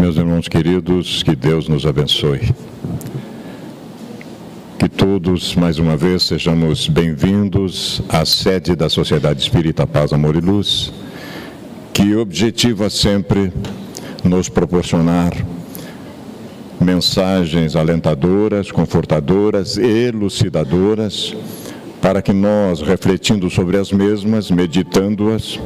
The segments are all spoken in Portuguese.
Meus irmãos queridos, que Deus nos abençoe. Que todos, mais uma vez, sejamos bem-vindos à sede da Sociedade Espírita Paz, Amor e Luz, que objetiva sempre nos proporcionar mensagens alentadoras, confortadoras, elucidadoras, para que nós, refletindo sobre as mesmas, meditando-as,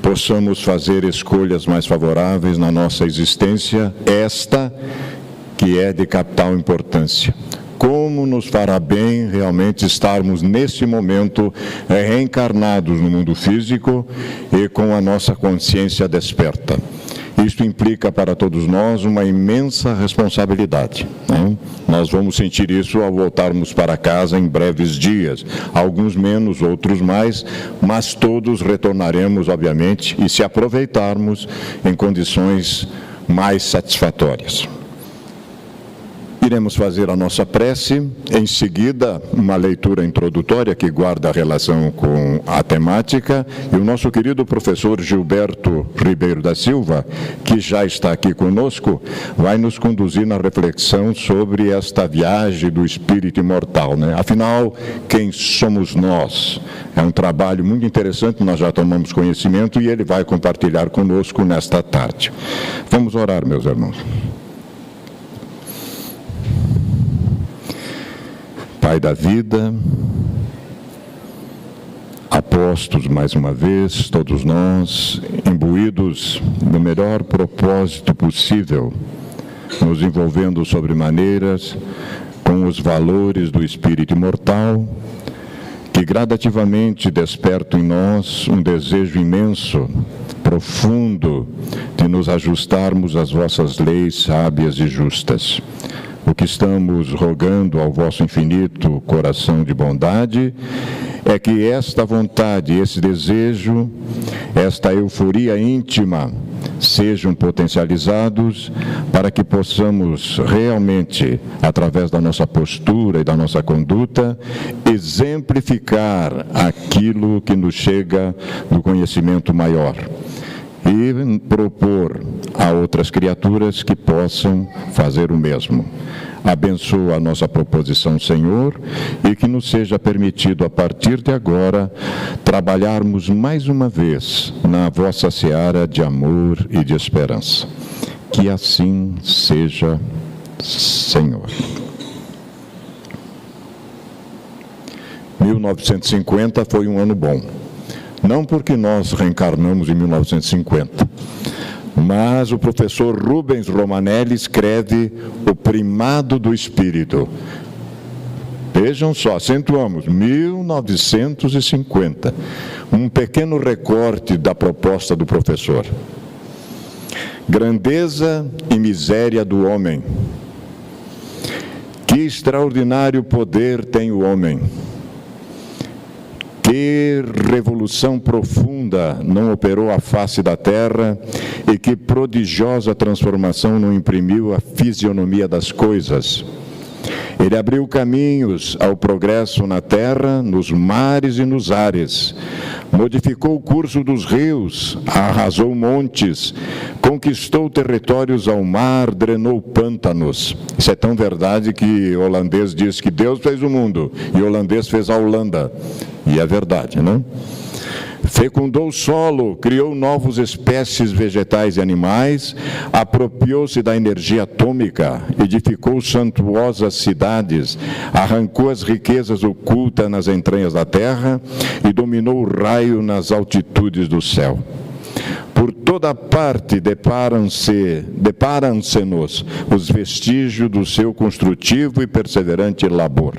possamos fazer escolhas mais favoráveis na nossa existência, esta que é de capital importância. Como nos fará bem realmente estarmos nesse momento reencarnados no mundo físico e com a nossa consciência desperta. Isto implica para todos nós uma imensa responsabilidade, né? Nós vamos sentir isso ao voltarmos para casa em breves dias, alguns menos, outros mais, mas todos retornaremos, obviamente, e se aproveitarmos em condições mais satisfatórias. Iremos fazer a nossa prece, em seguida uma leitura introdutória que guarda relação com a temática, e o nosso querido professor Gilberto Ribeiro da Silva, que já está aqui conosco, vai nos conduzir na reflexão sobre esta viagem do espírito imortal, né? Afinal, quem somos nós? É um trabalho muito interessante, nós já tomamos conhecimento e ele vai compartilhar conosco nesta tarde. Vamos orar, meus irmãos. Pai da vida, apostos mais uma vez, todos nós, imbuídos do melhor propósito possível, nos envolvendo sobremaneiras com os valores do espírito imortal, que gradativamente despertam em nós um desejo imenso, profundo, de nos ajustarmos às vossas leis sábias e justas. O que estamos rogando ao vosso infinito coração de bondade é que esta vontade, esse desejo, esta euforia íntima sejam potencializados para que possamos realmente, através da nossa postura e da nossa conduta, exemplificar aquilo que nos chega do conhecimento maior e propor a outras criaturas que possam fazer o mesmo. Abençoa a nossa proposição, Senhor, e que nos seja permitido, a partir de agora, trabalharmos mais uma vez na vossa seara de amor e de esperança. Que assim seja, Senhor. 1950 foi um ano bom. Não porque nós reencarnamos em 1950, mas o professor Rubens Romanelli escreve O Primado do Espírito. Vejam só, acentuamos, 1950. Um pequeno recorte da proposta do professor. Grandeza e miséria do homem. Que extraordinário poder tem o homem. Que revolução profunda não operou a face da terra e que prodigiosa transformação não imprimiu a fisionomia das coisas. Ele abriu caminhos ao progresso na terra, nos mares e nos ares. Modificou o curso dos rios, arrasou montes, conquistou territórios ao mar, drenou pântanos. Isso é tão verdade que o holandês diz que Deus fez o mundo e o holandês fez a Holanda. E é verdade, não? Fecundou o solo, criou novas espécies vegetais e animais, apropriou-se da energia atômica, edificou suntuosas cidades, arrancou as riquezas ocultas nas entranhas da terra e dominou o raio nas altitudes do céu. Por toda parte deparam-se-nos os vestígios do seu construtivo e perseverante labor.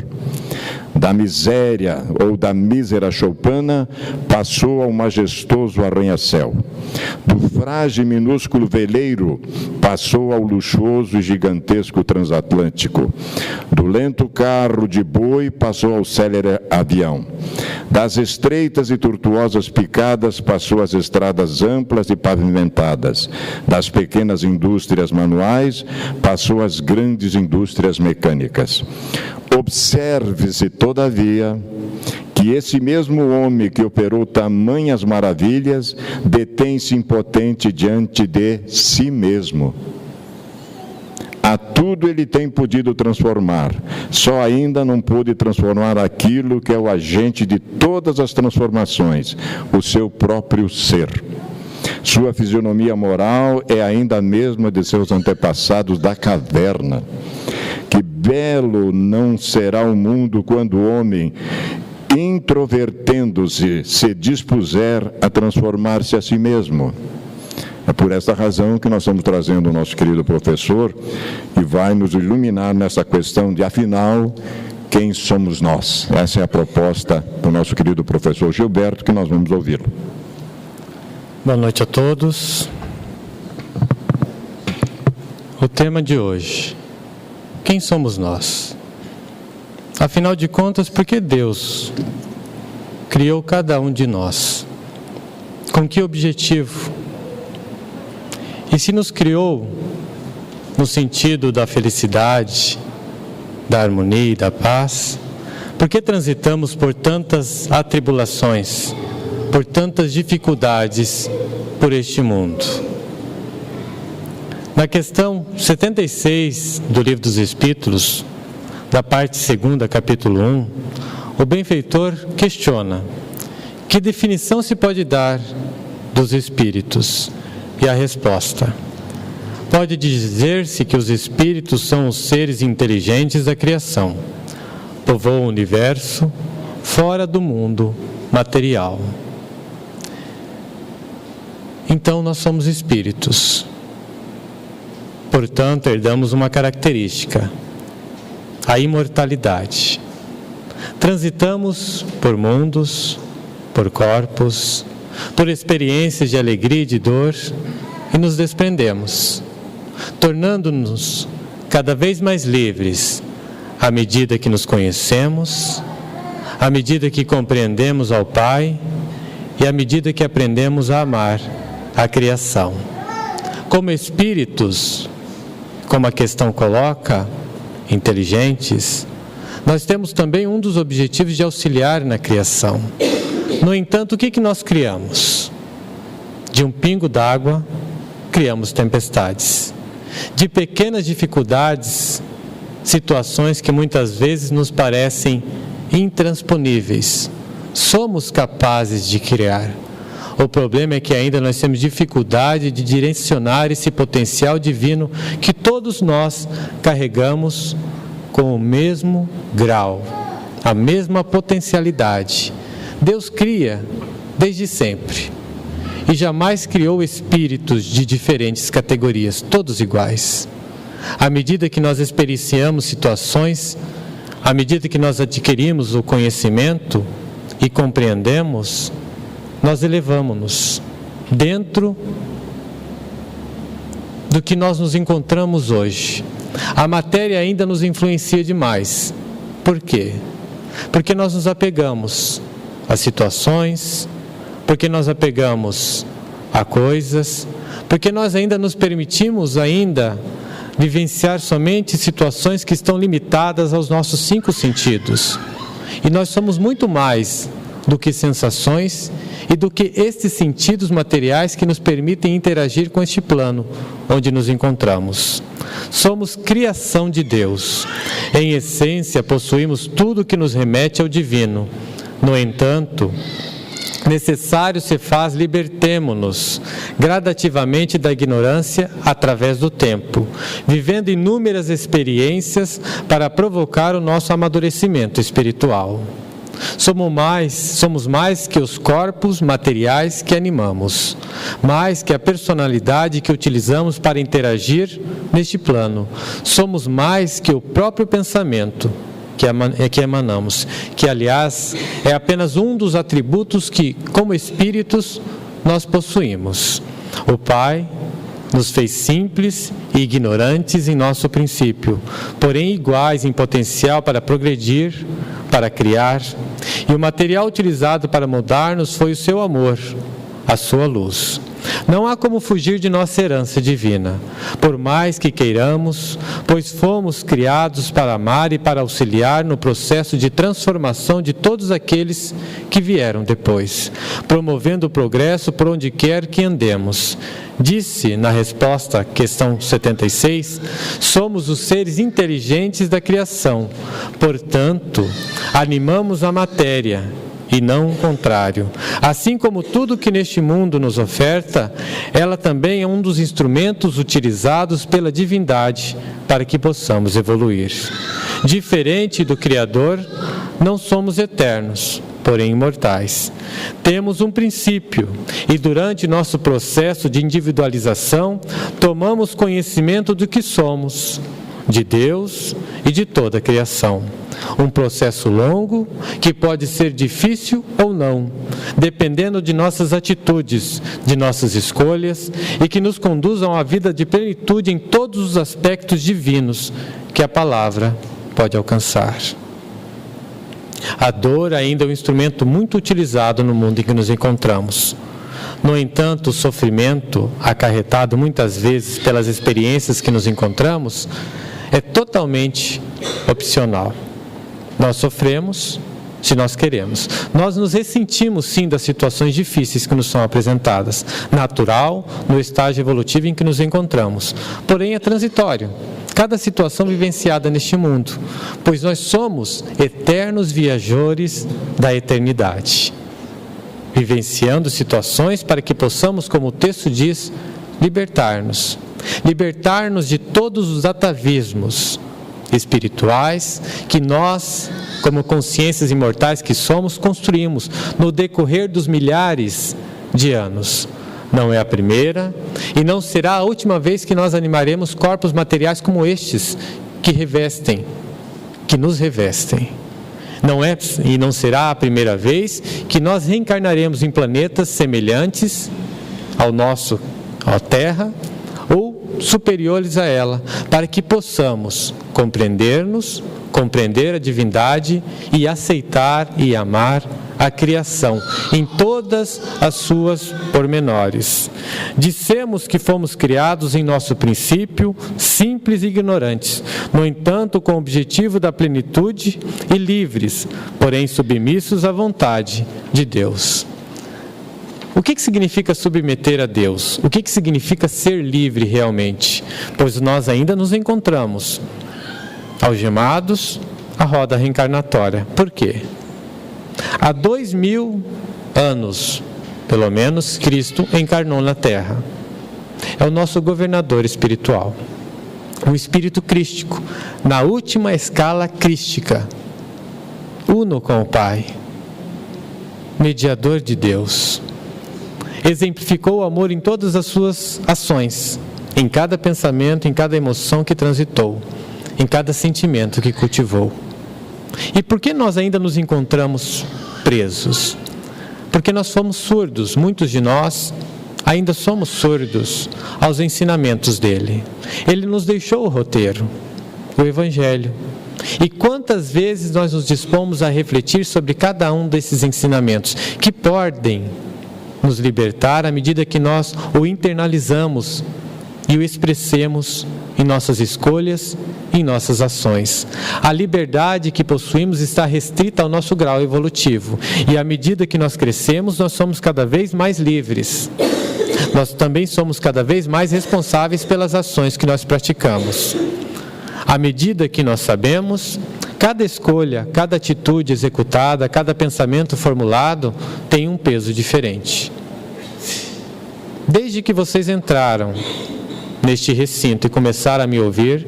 Da miséria ou da mísera choupana, passou ao majestoso arranha-céu. Do frágil e minúsculo veleiro, passou ao luxuoso e gigantesco transatlântico. Do lento carro de boi, passou ao célere avião. Das estreitas e tortuosas picadas, passou às estradas amplas e pavimentadas. Das pequenas indústrias manuais, passou às grandes indústrias mecânicas. Observe-se, todavia, que esse mesmo homem que operou tamanhas maravilhas detém-se impotente diante de si mesmo. tudo Ele tem podido transformar. Só ainda não pôde transformar aquilo que é o agente de todas as transformações, o seu próprio ser. Sua fisionomia moral é ainda a mesma de seus antepassados da caverna. Que belo não será o mundo quando o homem, introvertendo-se, se dispuser a transformar-se a si mesmo. É por esta razão que nós estamos trazendo o nosso querido professor e vai nos iluminar nessa questão de, afinal, quem somos nós? Essa é a proposta do nosso querido professor Gilberto, que nós vamos ouvi-lo. Boa noite a todos. O tema de hoje: quem somos nós? Afinal de contas, por que Deus criou cada um de nós? Com que objetivo? E se nos criou no sentido da felicidade, da harmonia e da paz, por que transitamos por tantas atribulações, por tantas dificuldades por este mundo? Na questão 76 do Livro dos Espíritos, da parte 2ª, capítulo 1, o benfeitor questiona: que definição se pode dar dos espíritos? E a resposta: pode dizer-se que os espíritos são os seres inteligentes da criação, povoam o universo fora do mundo material. Então nós somos espíritos. Portanto, herdamos uma característica: a imortalidade. Transitamos por mundos, por corpos, por experiências de alegria e de dor, e nos desprendemos, tornando-nos cada vez mais livres, à medida que nos conhecemos, à medida que compreendemos ao Pai e à medida que aprendemos a amar a criação. Como espíritos, como a questão coloca, inteligentes, nós temos também um dos objetivos de auxiliar na criação. No entanto, o que nós criamos? De um pingo d'água, criamos tempestades. De pequenas dificuldades, situações que muitas vezes nos parecem intransponíveis, somos capazes de criar. O problema é que ainda nós temos dificuldade de direcionar esse potencial divino que todos nós carregamos com o mesmo grau, a mesma potencialidade. Deus cria desde sempre e jamais criou espíritos de diferentes categorias, todos iguais. À medida que nós experienciamos situações, à medida que nós adquirimos o conhecimento e compreendemos, nós elevamos-nos dentro do que nós nos encontramos hoje. A matéria ainda nos influencia demais. Por quê? Porque nós nos apegamos a situações, porque nós apegamos a coisas, porque nós ainda nos permitimos vivenciar somente situações que estão limitadas aos nossos 5 sentidos. E nós somos muito mais do que sensações e do que estes sentidos materiais que nos permitem interagir com este plano onde nos encontramos. Somos criação de Deus. Em essência, possuímos tudo que nos remete ao divino. No entanto, necessário se faz libertemo-nos gradativamente da ignorância através do tempo, vivendo inúmeras experiências para provocar o nosso amadurecimento espiritual. Somos mais que os corpos materiais que animamos, mais que a personalidade que utilizamos para interagir neste plano. Somos mais que o próprio pensamento que emanamos, que aliás é apenas um dos atributos que, como espíritos, nós possuímos. O Pai nos fez simples e ignorantes em nosso princípio, porém iguais em potencial para progredir, para criar, e o material utilizado para mudar-nos foi o seu amor, a sua luz. Não há como fugir de nossa herança divina, por mais que queiramos, pois fomos criados para amar e para auxiliar no processo de transformação de todos aqueles que vieram depois, promovendo o progresso por onde quer que andemos. Disse na resposta à questão 76, somos os seres inteligentes da criação, portanto, animamos a matéria e não o contrário. Assim como tudo que neste mundo nos oferta, ela também é um dos instrumentos utilizados pela divindade para que possamos evoluir. Diferente do Criador, não somos eternos, porém imortais. Temos um princípio e durante nosso processo de individualização, tomamos conhecimento do que somos, de Deus e de toda a criação. Um processo longo que pode ser difícil ou não, dependendo de nossas atitudes, de nossas escolhas e que nos conduzam à vida de plenitude em todos os aspectos divinos que a palavra pode alcançar. A dor ainda é um instrumento muito utilizado no mundo em que nos encontramos. No entanto, o sofrimento, acarretado muitas vezes pelas experiências que nos encontramos, é totalmente opcional. Nós sofremos se nós queremos. Nós nos ressentimos sim das situações difíceis que nos são apresentadas. Natural, no estágio evolutivo em que nos encontramos. Porém, é transitório. Cada situação vivenciada neste mundo, pois nós somos eternos viajores da eternidade. Vivenciando situações para que possamos, como o texto diz, libertar-nos. Libertar-nos de todos os atavismos espirituais que nós, como consciências imortais que somos, construímos no decorrer dos milhares de anos. Não é a primeira e não será a última vez que nós animaremos corpos materiais como estes que revestem, que nos revestem. Não é e não será a primeira vez que nós reencarnaremos em planetas semelhantes ao nosso, à Terra, ou superiores a ela, para que possamos compreender-nos, compreender a divindade e aceitar e amar a criação em todas as suas pormenores. Dissemos que fomos criados em nosso princípio simples e ignorantes, no entanto com o objetivo da plenitude e livres, porém submissos à vontade de Deus. O que significa submeter a Deus? O que significa ser livre realmente? Pois nós ainda nos encontramos algemados à roda reencarnatória. Por quê? Há 2000 anos, pelo menos, Cristo encarnou na Terra. É o nosso governador espiritual. O Espírito Crístico, na última escala crística, uno com o Pai, mediador de Deus. Exemplificou o amor em todas as suas ações, em cada pensamento, em cada emoção que transitou, em cada sentimento que cultivou. E por que nós ainda nos encontramos presos? Porque nós fomos surdos, muitos de nós ainda somos surdos aos ensinamentos dele. Ele nos deixou o roteiro, o Evangelho. E quantas vezes nós nos dispomos a refletir sobre cada um desses ensinamentos que podem nos libertar à medida que nós o internalizamos e o expressemos em nossas escolhas e em nossas ações. A liberdade que possuímos está restrita ao nosso grau evolutivo e à medida que nós crescemos, nós somos cada vez mais livres. Nós também somos cada vez mais responsáveis pelas ações que nós praticamos. À medida que nós sabemos, cada escolha, cada atitude executada, cada pensamento formulado tem um peso diferente. Desde que vocês entraram neste recinto e começaram a me ouvir,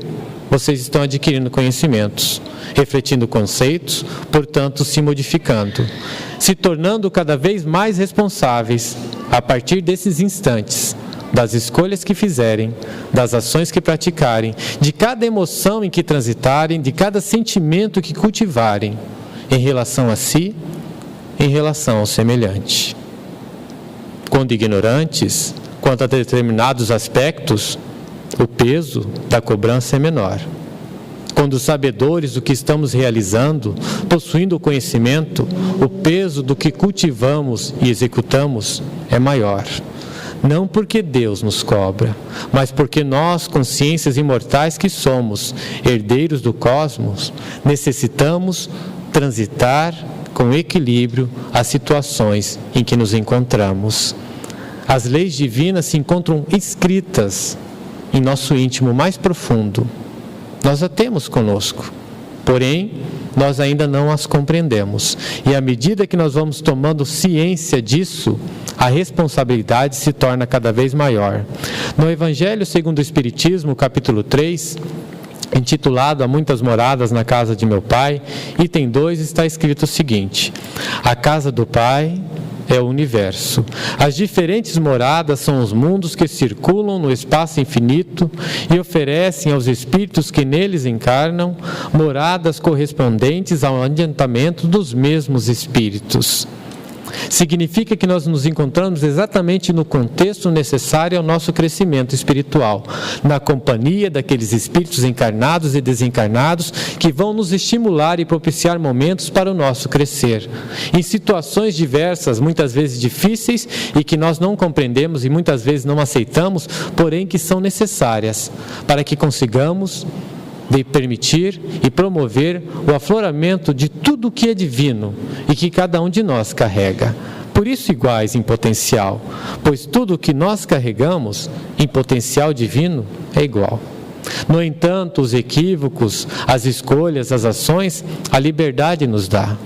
vocês estão adquirindo conhecimentos, refletindo conceitos, portanto se modificando, se tornando cada vez mais responsáveis a partir desses instantes, das escolhas que fizerem, das ações que praticarem, de cada emoção em que transitarem, de cada sentimento que cultivarem, em relação a si, em relação ao semelhante. Quando ignorantes, quanto a determinados aspectos, o peso da cobrança é menor. Quando sabedores do que estamos realizando, possuindo o conhecimento, o peso do que cultivamos e executamos é maior. Não porque Deus nos cobra, mas porque nós, consciências imortais que somos, herdeiros do cosmos, necessitamos transitar com equilíbrio as situações em que nos encontramos. As leis divinas se encontram escritas em nosso íntimo mais profundo. Nós a temos conosco, porém, nós ainda não as compreendemos. E à medida que nós vamos tomando ciência disso, a responsabilidade se torna cada vez maior. No Evangelho segundo o Espiritismo, capítulo 3, intitulado Há Muitas Moradas na Casa de Meu Pai, item 2, está escrito o seguinte: a casa do Pai é o universo. As diferentes moradas são os mundos que circulam no espaço infinito e oferecem aos espíritos que neles encarnam moradas correspondentes ao adiantamento dos mesmos espíritos. Significa que nós nos encontramos exatamente no contexto necessário ao nosso crescimento espiritual, na companhia daqueles espíritos encarnados e desencarnados que vão nos estimular e propiciar momentos para o nosso crescer. Em situações diversas, muitas vezes difíceis e que nós não compreendemos e muitas vezes não aceitamos, porém que são necessárias para que consigamos de permitir e promover o afloramento de tudo o que é divino e que cada um de nós carrega. Por isso iguais em potencial, pois tudo o que nós carregamos em potencial divino é igual. No entanto, os equívocos, as escolhas, as ações, a liberdade nos dá.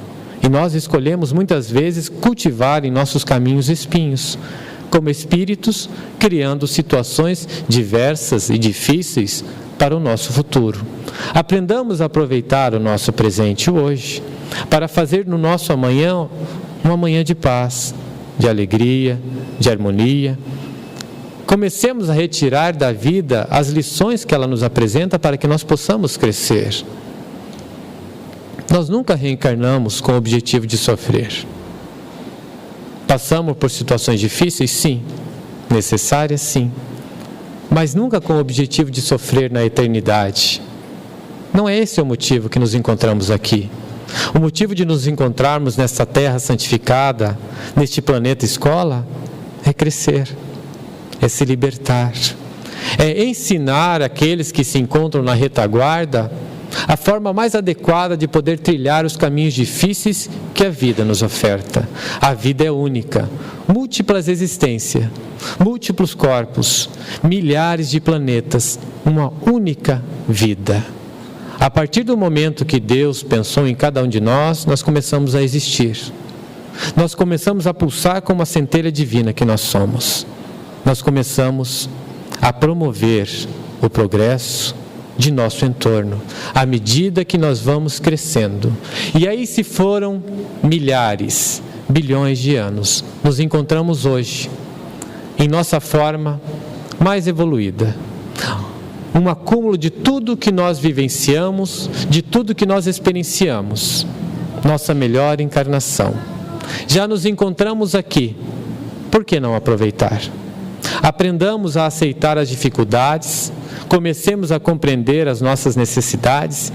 E nós escolhemos muitas vezes cultivar em nossos caminhos espinhos, como espíritos, criando situações diversas e difíceis para o nosso futuro. Aprendamos a aproveitar o nosso presente hoje, para fazer no nosso amanhã uma amanhã de paz, de alegria, de harmonia. Comecemos a retirar da vida as lições que ela nos apresenta para que nós possamos crescer. Nós nunca reencarnamos com o objetivo de sofrer. Passamos por situações difíceis? Sim. Necessárias? Sim. Mas nunca com o objetivo de sofrer na eternidade. Não é esse o motivo que nos encontramos aqui. O motivo de nos encontrarmos nesta terra santificada, neste planeta escola, é crescer, é se libertar, é ensinar aqueles que se encontram na retaguarda a forma mais adequada de poder trilhar os caminhos difíceis que a vida nos oferta. A vida é única, múltiplas existências, múltiplos corpos, milhares de planetas, uma única vida. A partir do momento que Deus pensou em cada um de nós, nós começamos a existir. Nós começamos a pulsar como a centelha divina que nós somos. Nós começamos a promover o progresso de nosso entorno, à medida que nós vamos crescendo. E aí se foram milhares, bilhões de anos, nos encontramos hoje, em nossa forma mais evoluída. Um acúmulo de tudo que nós vivenciamos, de tudo que nós experienciamos. Nossa melhor encarnação. Já nos encontramos aqui, por que não aproveitar? Aprendamos a aceitar as dificuldades, comecemos a compreender as nossas necessidades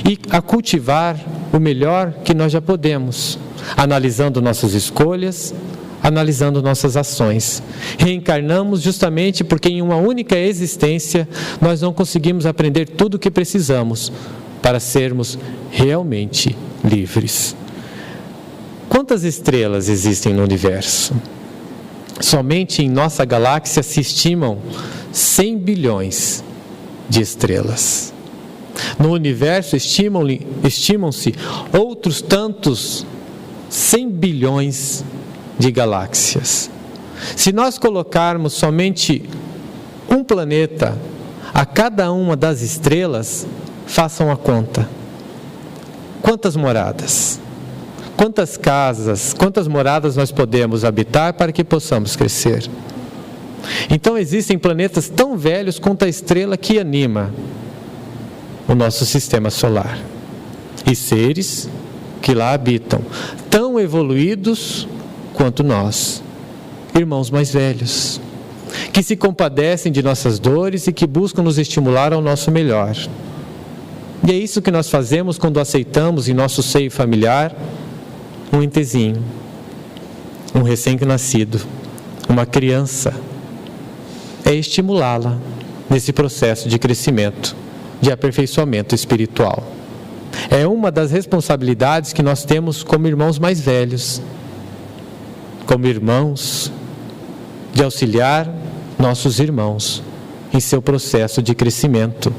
e a cultivar o melhor que nós já podemos, analisando nossas escolhas, analisando nossas ações. Reencarnamos justamente porque em uma única existência nós não conseguimos aprender tudo o que precisamos para sermos realmente livres. Quantas estrelas existem no universo? Somente em nossa galáxia se estimam 100 bilhões de estrelas. No universo estimam-se outros tantos 100 bilhões de galáxias. Se nós colocarmos somente um planeta a cada uma das estrelas, façam a conta. Quantas moradas? Quantas casas, quantas moradas nós podemos habitar para que possamos crescer? Então existem planetas tão velhos quanto a estrela que anima o nosso sistema solar. E seres que lá habitam, tão evoluídos quanto nós, irmãos mais velhos, que se compadecem de nossas dores e que buscam nos estimular ao nosso melhor. E é isso que nós fazemos quando aceitamos em nosso seio familiar um entezinho, um recém-nascido, uma criança é estimulá-la nesse processo de crescimento, de aperfeiçoamento espiritual. É uma das responsabilidades que nós temos como irmãos mais velhos, como irmãos, de auxiliar nossos irmãos em seu processo de crescimento,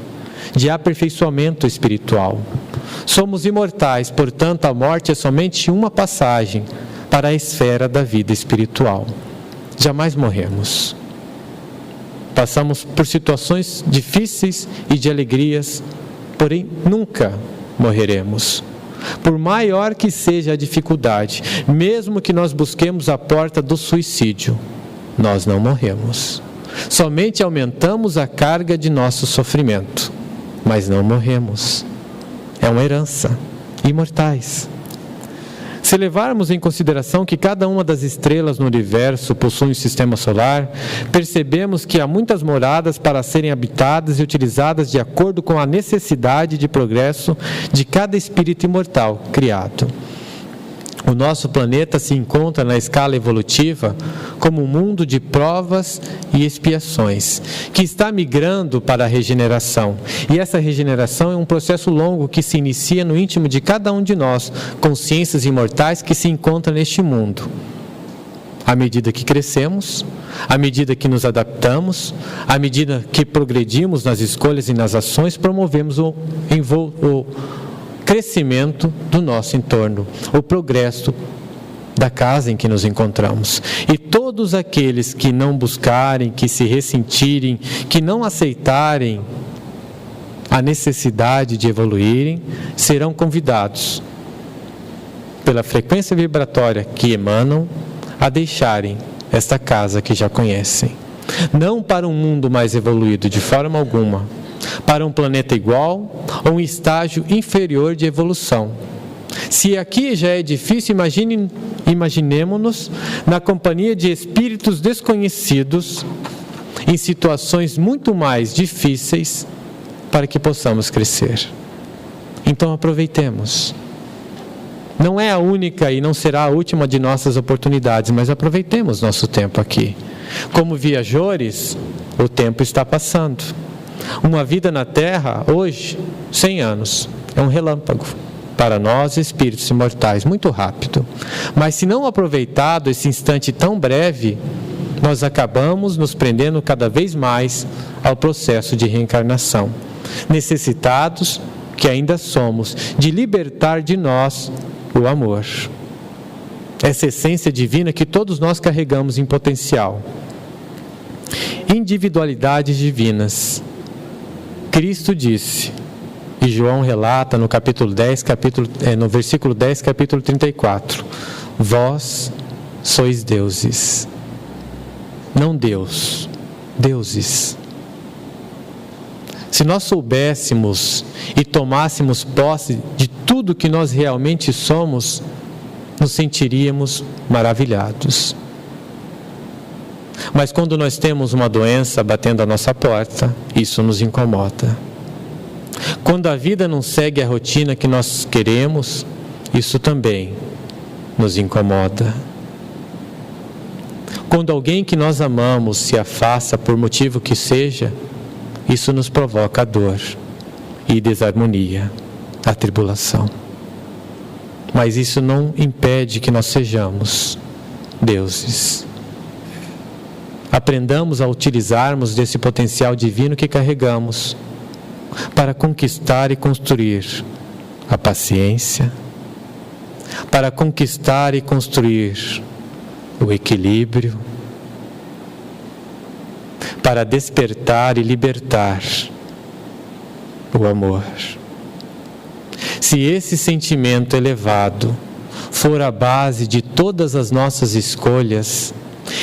de aperfeiçoamento espiritual. Somos imortais, portanto, a morte é somente uma passagem para a esfera da vida espiritual. Jamais morremos. Passamos por situações difíceis e de alegrias, porém nunca morreremos. Por maior que seja a dificuldade, mesmo que nós busquemos a porta do suicídio, nós não morremos. Somente aumentamos a carga de nosso sofrimento, mas não morremos. É uma herança. Imortais. Se levarmos em consideração que cada uma das estrelas no universo possui um sistema solar, percebemos que há muitas moradas para serem habitadas e utilizadas de acordo com a necessidade de progresso de cada espírito imortal criado. O nosso planeta se encontra na escala evolutiva como um mundo de provas e expiações, que está migrando para a regeneração. E essa regeneração é um processo longo que se inicia no íntimo de cada um de nós, consciências imortais que se encontram neste mundo. À medida que crescemos, à medida que nos adaptamos, à medida que progredimos nas escolhas e nas ações, promovemos o crescimento do nosso entorno, o progresso da casa em que nos encontramos. E todos aqueles que não buscarem, que se ressentirem, que não aceitarem a necessidade de evoluírem, serão convidados, pela frequência vibratória que emanam, a deixarem esta casa que já conhecem. Não para um mundo mais evoluído, de forma alguma, para um planeta igual ou um estágio inferior de evolução. Se aqui já é difícil, imaginemo-nos na companhia de espíritos desconhecidos, em situações muito mais difíceis, para que possamos crescer. Então aproveitemos. Não é a única e não será a última de nossas oportunidades, mas aproveitemos nosso tempo aqui. Como viajores, o tempo está passando. Uma vida na Terra, hoje, 100 anos, é um relâmpago. Para nós, espíritos imortais, muito rápido. Mas se não aproveitado esse instante tão breve, nós acabamos nos prendendo cada vez mais ao processo de reencarnação. Necessitados, que ainda somos, de libertar de nós o amor. Essa essência divina que todos nós carregamos em potencial. Individualidades divinas. Cristo disse, e João relata no capítulo 10, no versículo 10, capítulo 34, vós sois deuses. Não Deus, deuses. Se nós soubéssemos e tomássemos posse de tudo que nós realmente somos, nos sentiríamos maravilhados. Mas quando nós temos uma doença batendo à nossa porta, isso nos incomoda. Quando a vida não segue a rotina que nós queremos, isso também nos incomoda. Quando alguém que nós amamos se afasta por motivo que seja, isso nos provoca dor e desarmonia, atribulação. Mas isso não impede que nós sejamos deuses. Aprendamos a utilizarmos desse potencial divino que carregamos para conquistar e construir a paciência, para conquistar e construir o equilíbrio, para despertar e libertar o amor. Se esse sentimento elevado for a base de todas as nossas escolhas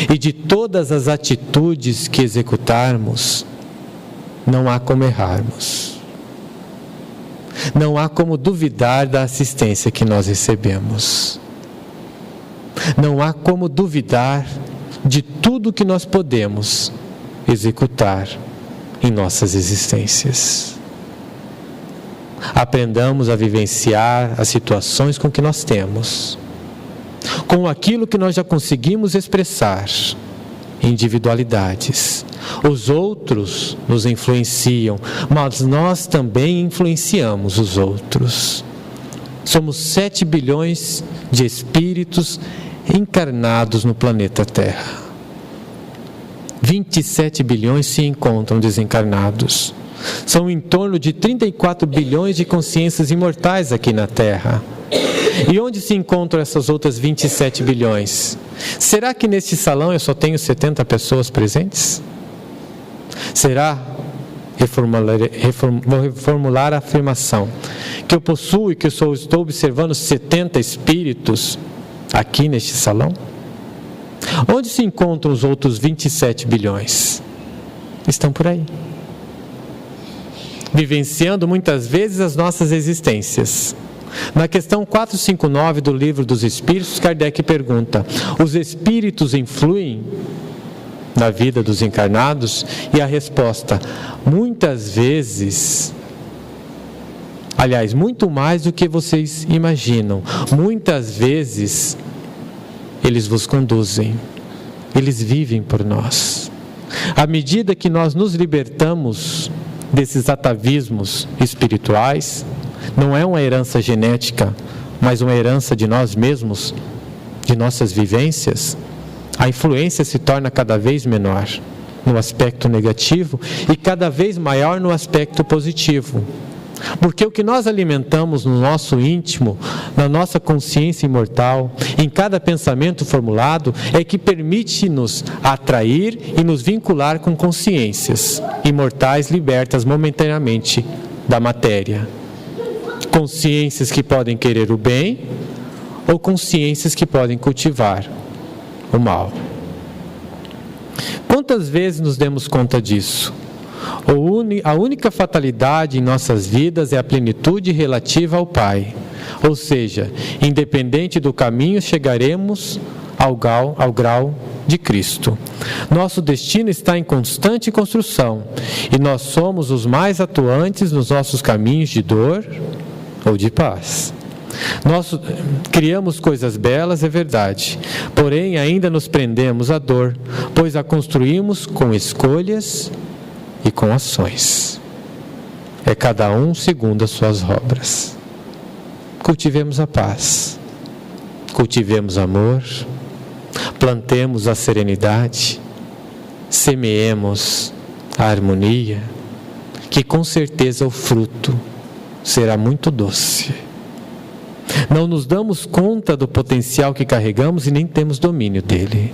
e de todas as atitudes que executarmos, não há como errarmos. Não há como duvidar da assistência que nós recebemos. Não há como duvidar de tudo que nós podemos executar em nossas existências. Aprendamos a vivenciar as situações com que nós temos, com aquilo que nós já conseguimos expressar, individualidades. Os outros nos influenciam, mas nós também influenciamos os outros. Somos 7 bilhões de espíritos encarnados no planeta Terra. 27 bilhões se encontram desencarnados. São em torno de 34 bilhões de consciências imortais aqui na Terra. E onde se encontram essas outras 27 bilhões? Será que neste salão eu só tenho 70 pessoas presentes? Será, vou reformular a afirmação, que eu possuo e que eu só estou observando 70 espíritos aqui neste salão? Onde se encontram os outros 27 bilhões? Estão por aí, vivenciando muitas vezes as nossas existências. Na questão 459 do Livro dos Espíritos, Kardec pergunta: os espíritos influem na vida dos encarnados? E a resposta: muitas vezes. Aliás, muito mais do que vocês imaginam. Muitas vezes eles vos conduzem, eles vivem por nós. À medida que nós nos libertamos desses atavismos espirituais, não é uma herança genética, mas uma herança de nós mesmos, de nossas vivências, a influência se torna cada vez menor no aspecto negativo e cada vez maior no aspecto positivo. Porque o que nós alimentamos no nosso íntimo, na nossa consciência imortal, em cada pensamento formulado, é que permite-nos atrair e nos vincular com consciências imortais libertas momentaneamente da matéria. Consciências que podem querer o bem ou consciências que podem cultivar o mal. Quantas vezes nos demos conta disso? A única fatalidade em nossas vidas é a plenitude relativa ao Pai. Ou seja, independente do caminho, chegaremos ao grau de Cristo. Nosso destino está em constante construção e nós somos os mais atuantes nos nossos caminhos de dor ou de paz. Nós criamos coisas belas, é verdade, porém ainda nos prendemos à dor, pois a construímos com escolhas e com ações. É cada um segundo as suas obras. Cultivemos a paz, cultivemos amor, plantemos a serenidade, semeemos a harmonia, que com certeza o fruto será muito doce. Não nos damos conta do potencial que carregamos e nem temos domínio dele.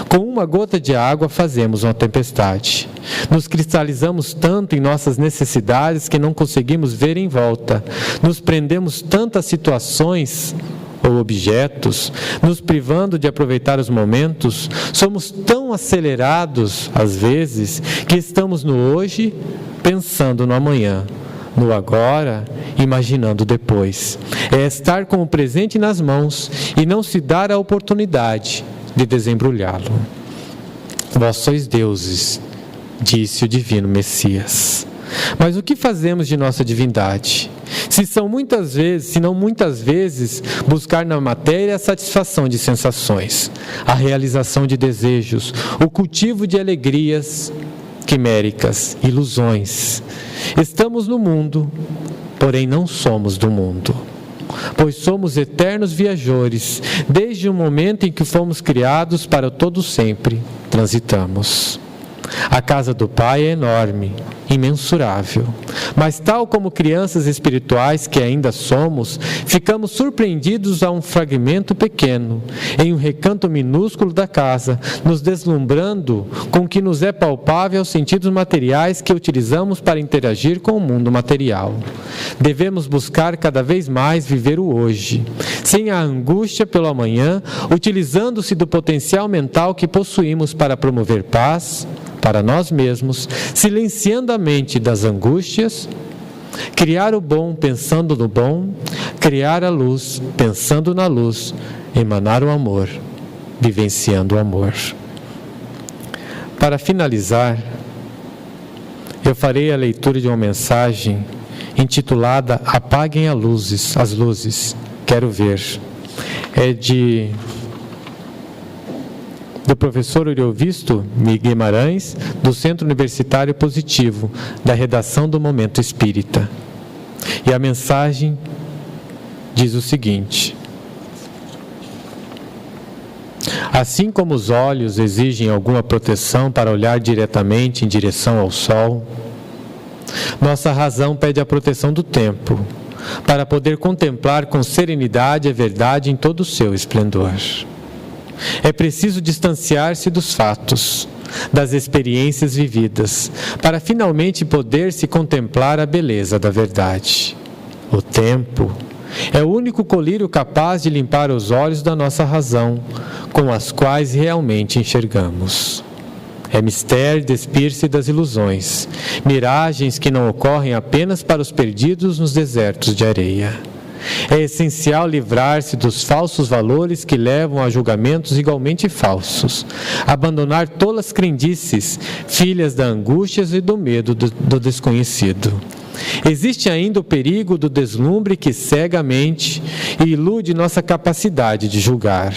Com uma gota de água fazemos uma tempestade. Nos cristalizamos tanto em nossas necessidades que não conseguimos ver em volta. Nos prendemos tantas situações ou objetos, nos privando de aproveitar os momentos. Somos tão acelerados, às vezes, que estamos no hoje pensando no amanhã, no agora, imaginando depois. É estar com o presente nas mãos e não se dar a oportunidade de desembrulhá-lo. Vós sois deuses, disse o divino Messias. Mas o que fazemos de nossa divindade? Se não muitas vezes, buscar na matéria a satisfação de sensações, a realização de desejos, o cultivo de alegrias quiméricas, ilusões. Estamos no mundo, porém não somos do mundo, pois somos eternos viajores, desde o momento em que fomos criados para todo sempre, transitamos. A casa do Pai é enorme, imensurável, mas tal como crianças espirituais que ainda somos, ficamos surpreendidos a um fragmento pequeno, em um recanto minúsculo da casa, nos deslumbrando com o que nos é palpável aos sentidos materiais que utilizamos para interagir com o mundo material. Devemos buscar cada vez mais viver o hoje, sem a angústia pelo amanhã, utilizando-se do potencial mental que possuímos para promover paz para nós mesmos, silenciando a mente das angústias, criar o bom pensando no bom, criar a luz pensando na luz, emanar o amor, vivenciando o amor. Para finalizar, eu farei a leitura de uma mensagem intitulada Apaguem as luzes, quero ver. É de do professor Oriovisto Guimarães, do Centro Universitário Positivo, da redação do Momento Espírita. E a mensagem diz o seguinte: assim como os olhos exigem alguma proteção para olhar diretamente em direção ao sol, nossa razão pede a proteção do tempo, para poder contemplar com serenidade a verdade em todo o seu esplendor. É preciso distanciar-se dos fatos, das experiências vividas, para finalmente poder-se contemplar a beleza da verdade. O tempo é o único colírio capaz de limpar os olhos da nossa razão, com as quais realmente enxergamos. É mistério despir-se das ilusões, miragens que não ocorrem apenas para os perdidos nos desertos de areia. É essencial livrar-se dos falsos valores que levam a julgamentos igualmente falsos, abandonar tolas crendices, filhas da angústia e do medo do desconhecido. Existe ainda o perigo do deslumbre que cega a mente e ilude nossa capacidade de julgar.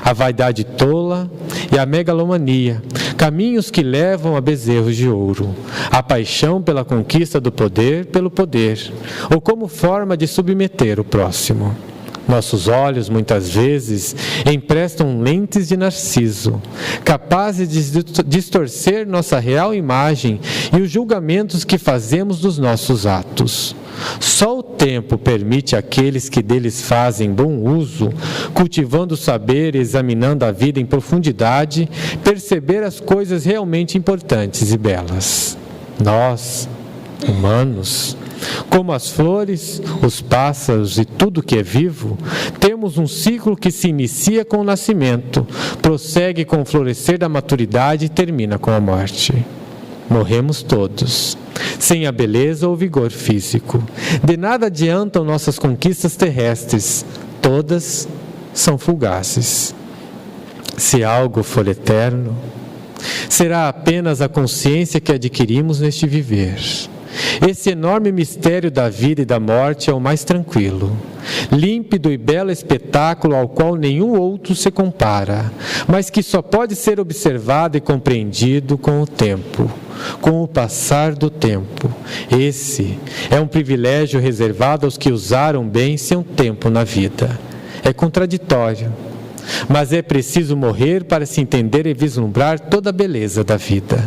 A vaidade tola e a megalomania, caminhos que levam a bezerros de ouro. A paixão pela conquista do poder pelo poder, ou como forma de submeter o próximo. Nossos olhos, muitas vezes, emprestam lentes de narciso, capazes de distorcer nossa real imagem e os julgamentos que fazemos dos nossos atos. Só o tempo permite àqueles que deles fazem bom uso, cultivando o saber e examinando a vida em profundidade, perceber as coisas realmente importantes e belas. Nós, humanos, como as flores, os pássaros e tudo que é vivo, temos um ciclo que se inicia com o nascimento, prossegue com o florescer da maturidade e termina com a morte. Morremos todos, sem a beleza ou vigor físico. De nada adiantam nossas conquistas terrestres, todas são fugazes. Se algo for eterno, será apenas a consciência que adquirimos neste viver. Esse enorme mistério da vida e da morte é o mais tranquilo, límpido e belo espetáculo ao qual nenhum outro se compara, mas que só pode ser observado e compreendido com o tempo, com o passar do tempo. Esse é um privilégio reservado aos que usaram bem seu tempo na vida. É contraditório, mas é preciso morrer para se entender e vislumbrar toda a beleza da vida.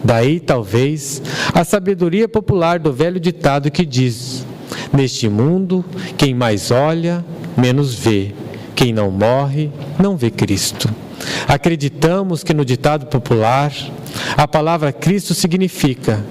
Daí, talvez, a sabedoria popular do velho ditado que diz: neste mundo, quem mais olha, menos vê. Quem não morre, não vê Cristo. Acreditamos que no ditado popular, a palavra Cristo significa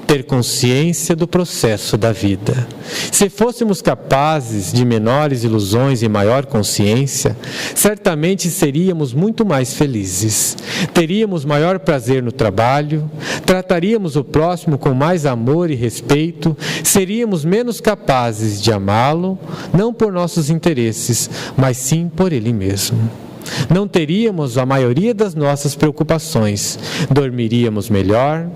ter consciência do processo da vida. Se fôssemos capazes de menores ilusões e maior consciência, certamente seríamos muito mais felizes. Teríamos maior prazer no trabalho, trataríamos o próximo com mais amor e respeito, seríamos menos capazes de amá-lo, não por nossos interesses, mas sim por ele mesmo. Não teríamos a maioria das nossas preocupações, dormiríamos melhor,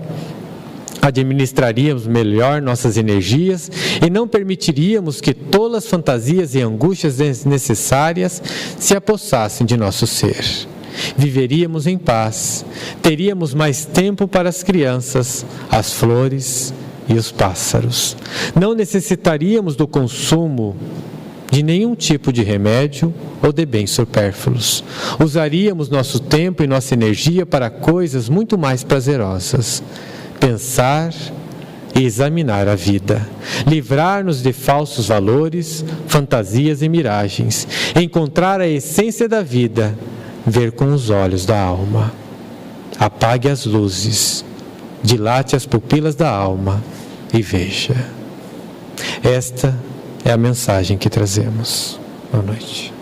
administraríamos melhor nossas energias e não permitiríamos que tolas fantasias e angústias desnecessárias se apossassem de nosso ser. Viveríamos em paz, teríamos mais tempo para as crianças, as flores e os pássaros. Não necessitaríamos do consumo de nenhum tipo de remédio ou de bens supérfluos. Usaríamos nosso tempo e nossa energia para coisas muito mais prazerosas. Pensar e examinar a vida, livrar-nos de falsos valores, fantasias e miragens, encontrar a essência da vida, ver com os olhos da alma. Apague as luzes, dilate as pupilas da alma e veja. Esta é a mensagem que trazemos. Boa noite.